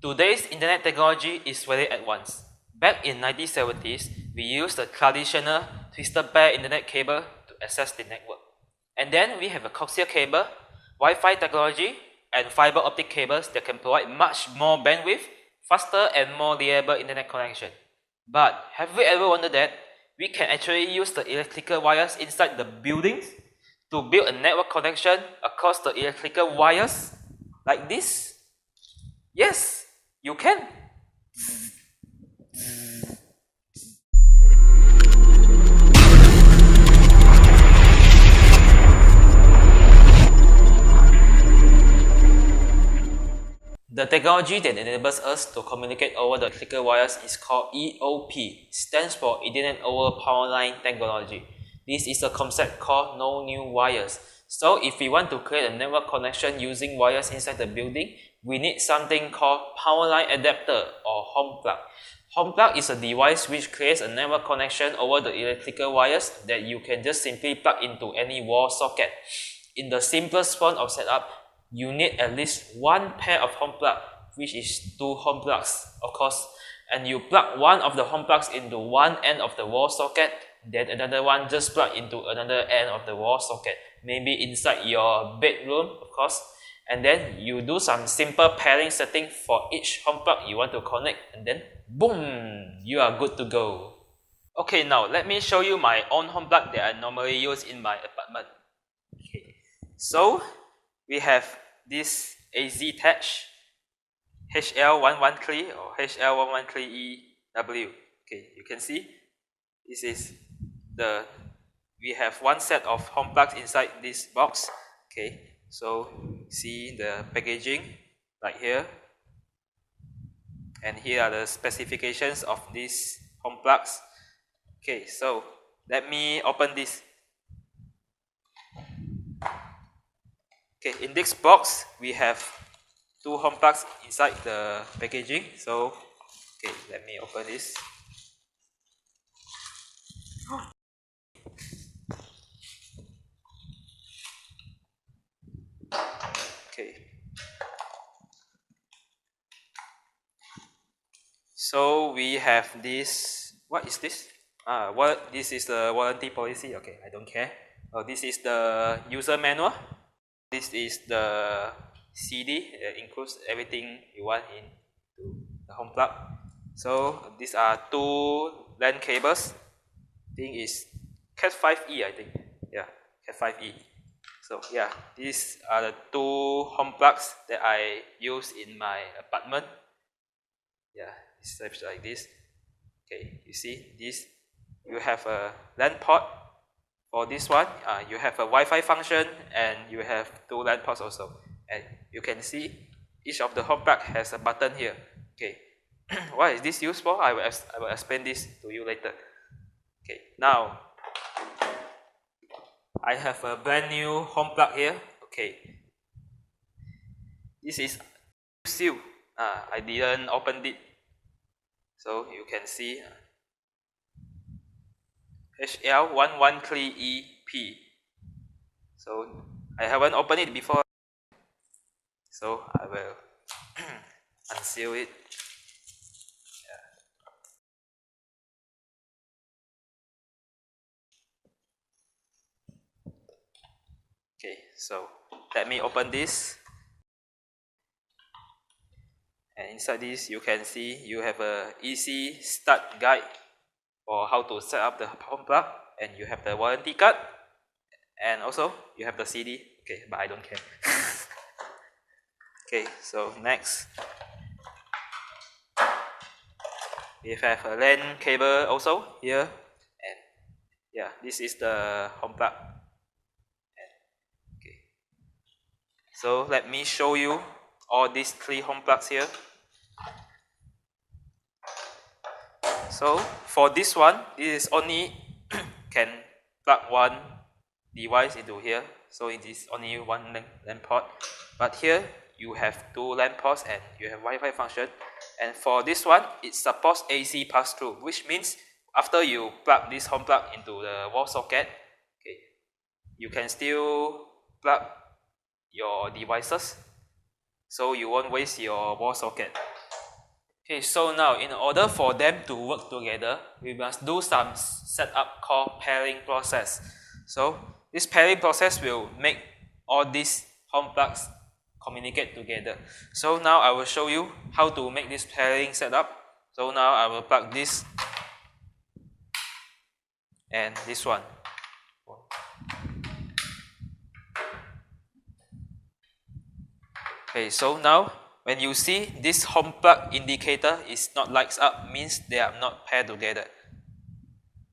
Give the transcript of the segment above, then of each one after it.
Today's internet technology is very advanced. Back in 1970s, we used the traditional twisted pair internet cable to access the network. And then we have a coaxial cable, Wi-Fi technology, and fiber optic cables that can provide much more bandwidth, faster and more reliable internet connection. But have you ever wondered that we can actually use the electrical wires inside the buildings to build a network connection across the electrical wires like this? Yes, you can. The technology that enables us to communicate over the electrical wires is called EoP, stands for Ethernet over Powerline technology. This is a concept called no new wires. So if we want to create a network connection using wires inside the building, we need something called Powerline adapter or Homeplug. Homeplug is a device which creates a network connection over the electrical wires that you can just simply plug into any wall socket. In the simplest form of setup, you need at least one pair of home plug, which is two home plugs, of course, and you plug one of the home plugs into one end of the wall socket, then another one just plug into another end of the wall socket, maybe inside your bedroom, of course, and then you do some simple pairing setting for each home plug you want to connect, and then boom, you are good to go. Okay, now let me show you my own home plug that I normally use in my apartment. Okay, so we have this AZ Touch HL113 or HL113EW. Okay, you can see this is we have one set of home plugs inside this box. Okay, so see the packaging right here, and here are the specifications of these home plugs. Okay, so let me open this. Okay, in this box, we have two home plugs inside the packaging. So, okay, let me open this. Okay. So we have this. What is this? This is the warranty policy. Okay, I don't care. Oh, this is the user manual. This is the CD that includes everything you want into the home plug. So these are two LAN cables. I think is Cat5e, I think. Yeah, Cat5e. So yeah, these are the two home plugs that I use in my apartment. Yeah, it's like this. Okay, you see this. You have a LAN port. For this one, you have a Wi-Fi function and you have two LAN ports also. And you can see each of the home plug has a button here. Okay, what is this used for? I will explain this to you later. Okay, now I have a brand new home plug here. Okay, this is sealed. I didn't open it, so you can see. HL113EP. So I haven't opened it before, so I will unseal it. Yeah. Okay, so let me open this. And inside this, you can see you have a easy start guide for how to set up the home plug, and you have the warranty card, and also you have the CD. Okay, but I don't care. Okay, so next we have a LAN cable also here, and yeah, this is the home plug. Okay, so let me show you all these three home plugs here. So for this one, this is only can plug one device into here, so it is only one LAN port. But here you have two LAN ports and you have Wi-Fi function. And for this one, it supports AC pass-through, which means after you plug this home plug into the wall socket, okay, you can still plug your devices, so you won't waste your wall socket. Okay, so now in order for them to work together, we must do some setup called pairing process. So this pairing process will make all these home plugs communicate together. So now I will show you how to make this pairing setup. So now I will plug this and this one. Okay, so now when you see this home plug indicator is not lights up, means they are not paired together.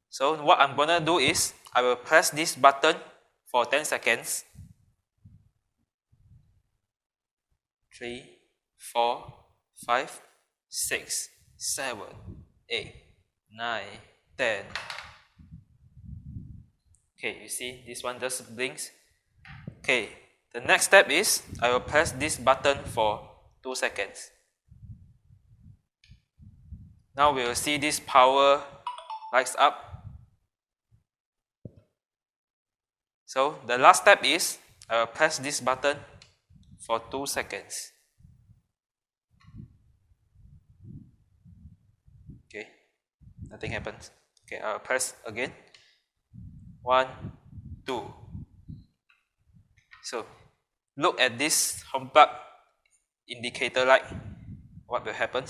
So what I'm gonna do is I will press this button for 10 seconds. 3, 4, 5, 6, 7, 8, 9, 10. Okay, you see this one just blinks. Okay, the next step is I will press this button for 2 seconds. Now we will see this power lights up. So the last step is I will press this button for 2 seconds. Okay, nothing happens. Okay, I will press again. 1, 2. So look at this home plug indicator light. What will happen?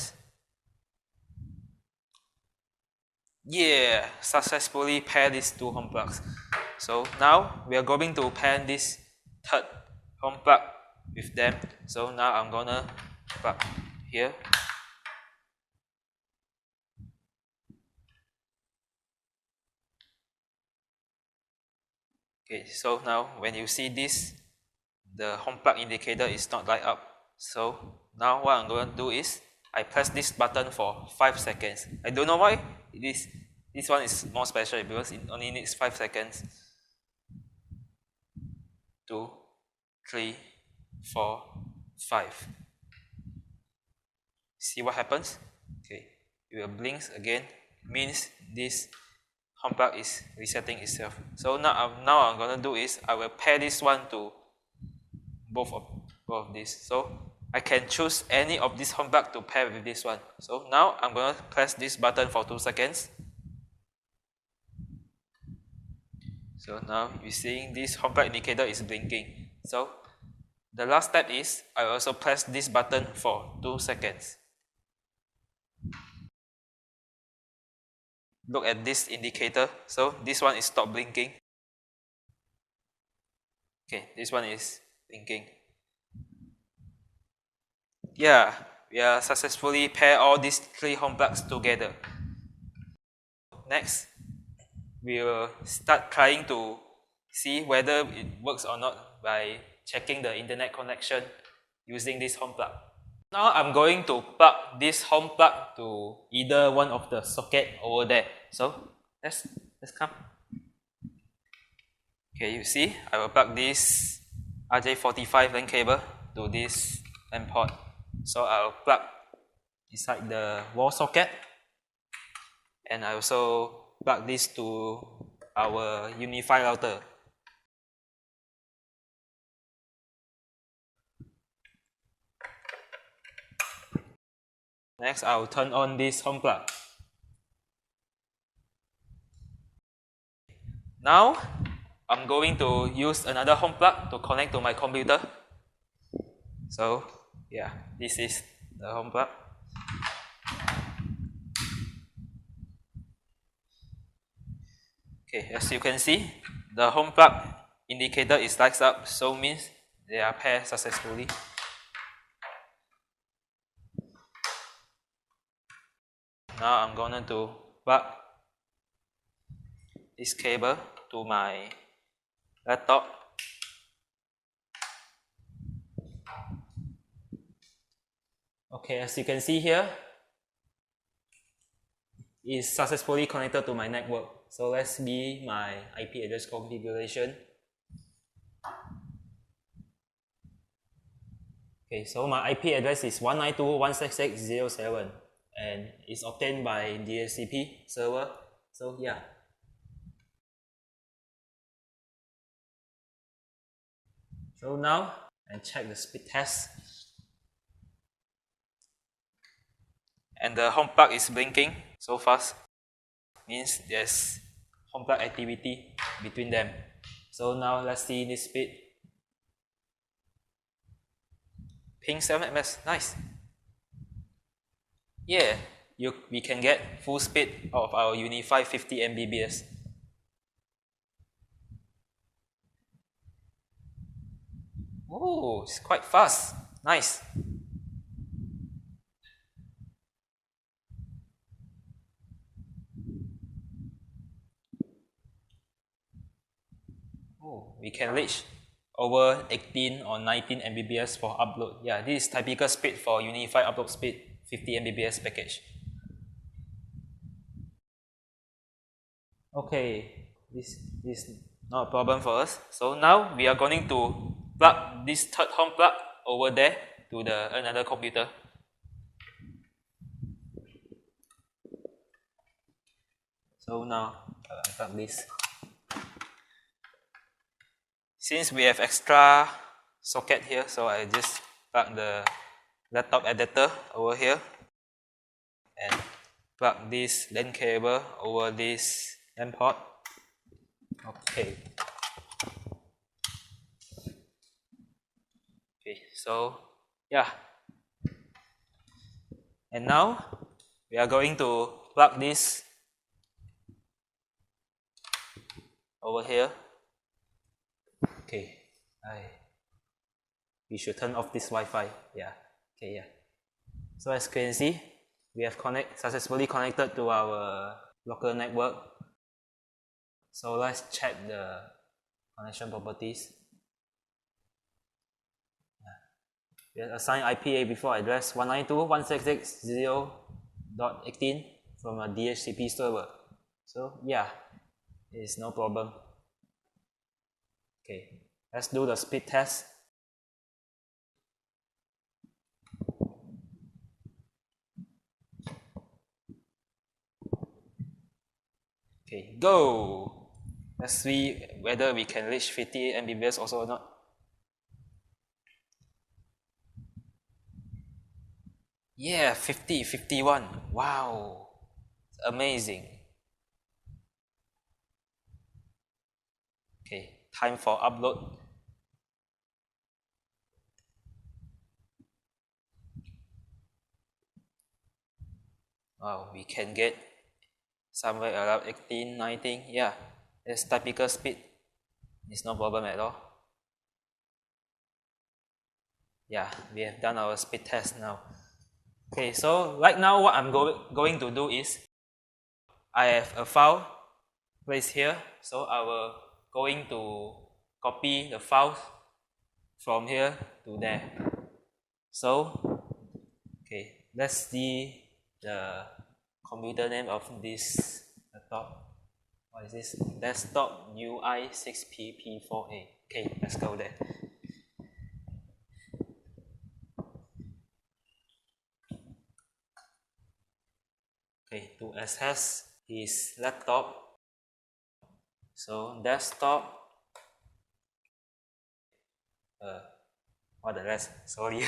Yeah, successfully pair these two home plugs. So now we are going to pair this third home plug with them. So now I'm gonna plug here. Okay, so now when you see this, the home plug indicator is not light up. So now what I'm going to do is I press this button for 5 seconds. I don't know why this one is more special because it only needs 5 seconds. 2, 3, 4, 5. See what happens? Okay, it will blink again, means this home plug is resetting itself. So now I'm gonna do is I will pair this one to both of these. So I can choose any of this home plug to pair with this one. So now I'm gonna press this button for 2 seconds. So now you're seeing this home plug indicator is blinking. So the last step is I also press this button for 2 seconds. Look at this indicator. So this one is stop blinking. Okay, this one is blinking. Yeah, we are successfully pair all these 3 home plugs together. Next, we will start trying to see whether it works or not by checking the internet connection using this home plug. Now I'm going to plug this home plug to either one of the socket over there. So let's come. Okay, you see, I will plug this RJ45 LAN cable to this LAN port. So I'll plug inside the wall socket, and I also plug this to our Wi-Fi router. Next, I'll turn on this home plug. Now, I'm going to use another home plug to connect to my computer. So, yeah, this is the home plug. Okay, as you can see, the home plug indicator is lights up, so means they are paired successfully. Now I'm going to plug this cable to my laptop. Okay, as you can see here, is successfully connected to my network. So let's see my IP address configuration. Okay, so my IP address is 192.168.0.7 and it's obtained by DHCP server. So yeah. So now I check the speed test. and the Homeplug is blinking so fast. Means there's Homeplug activity between them. So now let's see this speed. Ping 7 ms, nice. Yeah, we can get full speed of our UniFi 50 Mbps. Oh, it's quite fast. Nice. Oh, we can reach over 18 or 19 Mbps for upload. Yeah, this is typical speed for UniFi upload speed 50 Mbps package. Okay, this is not a problem for us. So now we are going to plug this third home plug over there to another computer. So now plug this. Since we have extra socket here, so I just plug the laptop adapter over here and plug this LAN cable over this LAN port. Okay. Okay, so yeah. And now we are going to plug this over here. Okay, we should turn off this Wi-Fi. Yeah. Okay, yeah. So as you can see, we have successfully connected to our local network. So let's check the connection properties. We have assigned IPA before address 192.168.0.18 from a DHCP server. So yeah, it's no problem. Okay, let's do the speed test. Okay, go! Let's see whether we can reach 50 Mbps also or not. Yeah, 50, 51. Wow, it's amazing. Okay, time for upload. Wow, we can get somewhere around 18, 19. Yeah, that's typical speed. It's no problem at all. Yeah, we have done our speed test now. Okay, so right now what I'm going to do is I have a file placed here. So I will going to copy the file from here to there. So okay, let's see the computer name of this laptop. What is this? Desktop UI6PP4A. Okay, let's go there. Okay, to access his laptop, so desktop, what the rest? Sorry.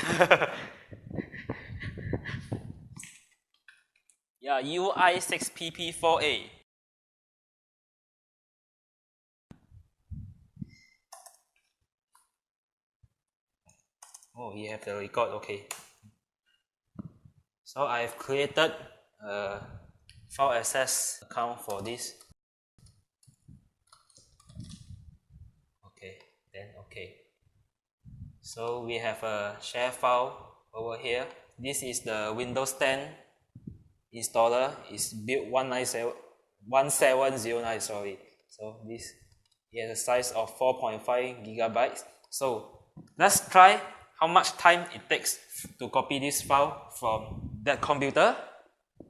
Yeah, UI6PP4A. Oh, you have the record, okay. So I have created a file access account for this. Okay, then okay. So we have a share file over here. This is the Windows 10 installer. It's built 1709, sorry. So this has a size of 4.5 gigabytes. So let's try how much time it takes to copy this file from that computer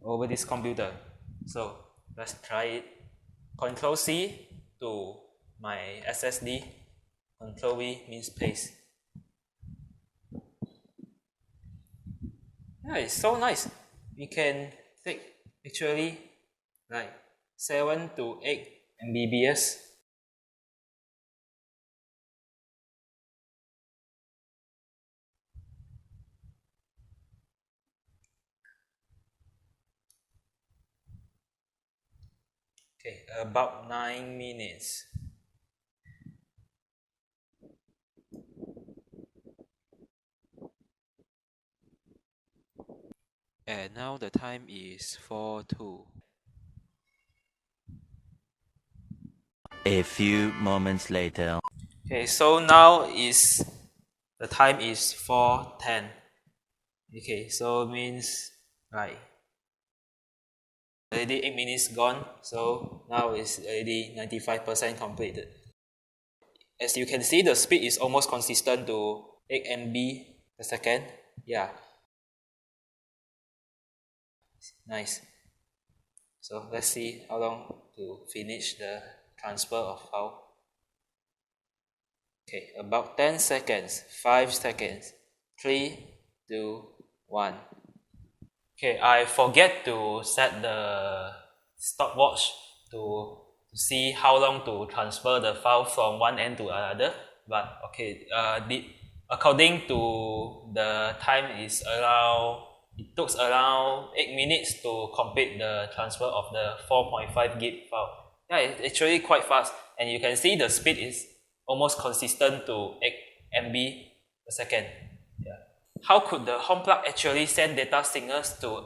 over this computer. So let's try it. Control C to my SSD. Control V means paste. Yeah, it's so nice. We can take actually like 7 to 8 Mbps. Okay, about 9 minutes. And now the time is 4:02. A few moments later. Okay, so now the time is 4:10. Okay, so means right already 8 minutes gone, so now it's already 95% completed. As you can see, the speed is almost consistent to 8 MB per second. Yeah, nice. So let's see how long to finish the transfer of file. Okay, about 10 seconds, 5 seconds, 3, 2, 1. Okay, I forget to set the stopwatch to see how long to transfer the file from one end to another. But okay, according to the time is around, it took around 8 minutes to complete the transfer of the 4.5 gig file. Yeah, it's actually quite fast, and you can see the speed is almost consistent to 8 MB per second. Yeah. How could the Homeplug actually send data signals to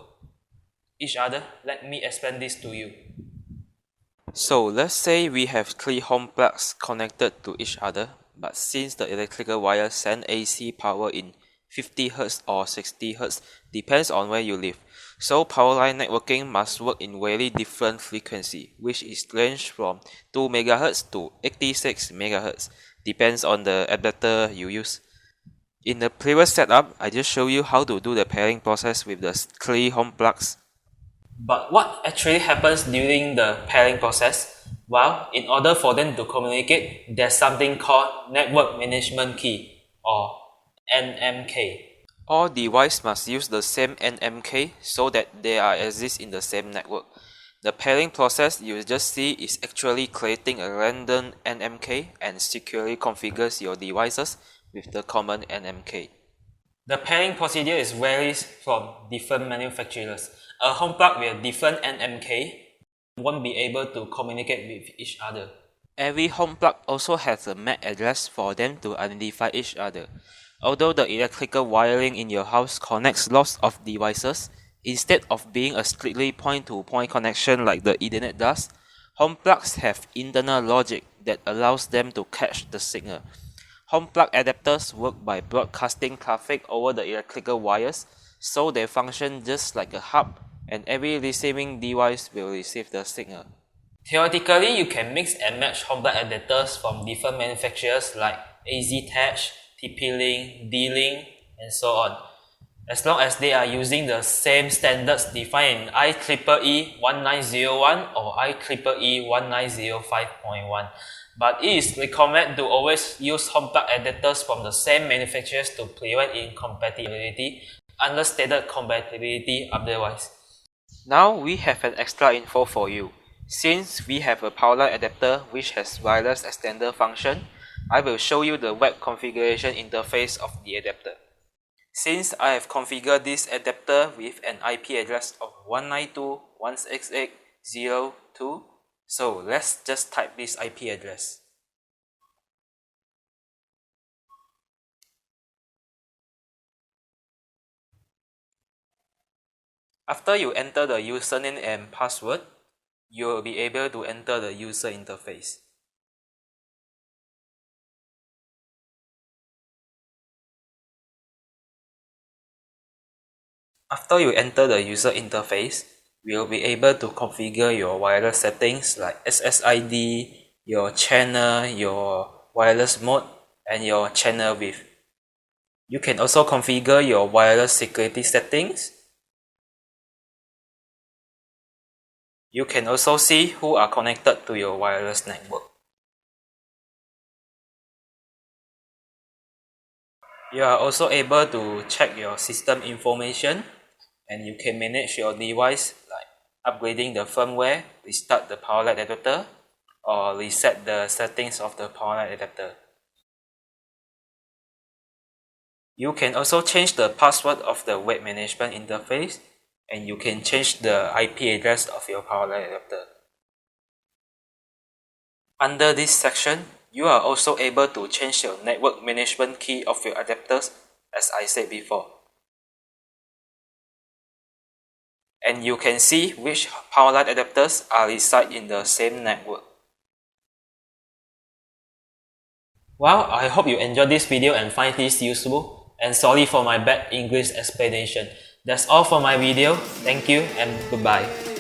each other? Let me explain this to you. So let's say we have three home plugs connected to each other, but since the electrical wire send AC power in 50 Hz or 60 Hz depends on where you live. So Powerline networking must work in very different frequency, which is range from 2 MHz to 86 MHz, depends on the adapter you use. In the previous setup, I just show you how to do the pairing process with the three home plugs. But what actually happens during the pairing process? Well, in order for them to communicate, there's something called Network Management Key or NMK. All devices must use the same NMK so that they are exist in the same network. The pairing process you just see is actually creating a random NMK and securely configures your devices with the common NMK. The pairing procedure is varies from different manufacturers. A home plug with different NMK won't be able to communicate with each other. Every home plug also has a MAC address for them to identify each other. Although the electrical wiring in your house connects lots of devices, instead of being a strictly point-to-point connection like the Ethernet does, home plugs have internal logic that allows them to catch the signal. Home plug adapters work by broadcasting traffic over the electrical wires, so they function just like a hub, and every receiving device will receive the signal. Theoretically, you can mix and match Homeplug adapters from different manufacturers like AZTech, TP-Link, D-Link, and so on, as long as they are using the same standards defined in IEEE 1901 or IEEE 1905.1. But it is recommended to always use Homeplug adapters from the same manufacturers to prevent incompatibility, understated compatibility otherwise. Now we have an extra info for you. Since we have a Powerline adapter which has wireless extender function, I will show you the web configuration interface of the adapter. Since I have configured this adapter with an IP address of 192.168.0.2, so let's just type this IP address. After you enter the username and password, you will be able to enter the user interface. After you enter the user interface, you will be able to configure your wireless settings like SSID, your channel, your wireless mode, and your channel width. You can also configure your wireless security settings. You can also see who are connected to your wireless network. You are also able to check your system information, and you can manage your device like upgrading the firmware, restart the Powerline adapter, or reset the settings of the Powerline adapter. You can also change the password of the web management interface, and you can change the IP address of your Powerline adapter. Under this section, you are also able to change your network management key of your adapters, as I said before. And you can see which Powerline adapters are reside in the same network. Well, I hope you enjoyed this video and find this useful, and sorry for my bad English explanation. That's all for my video. Thank you and goodbye.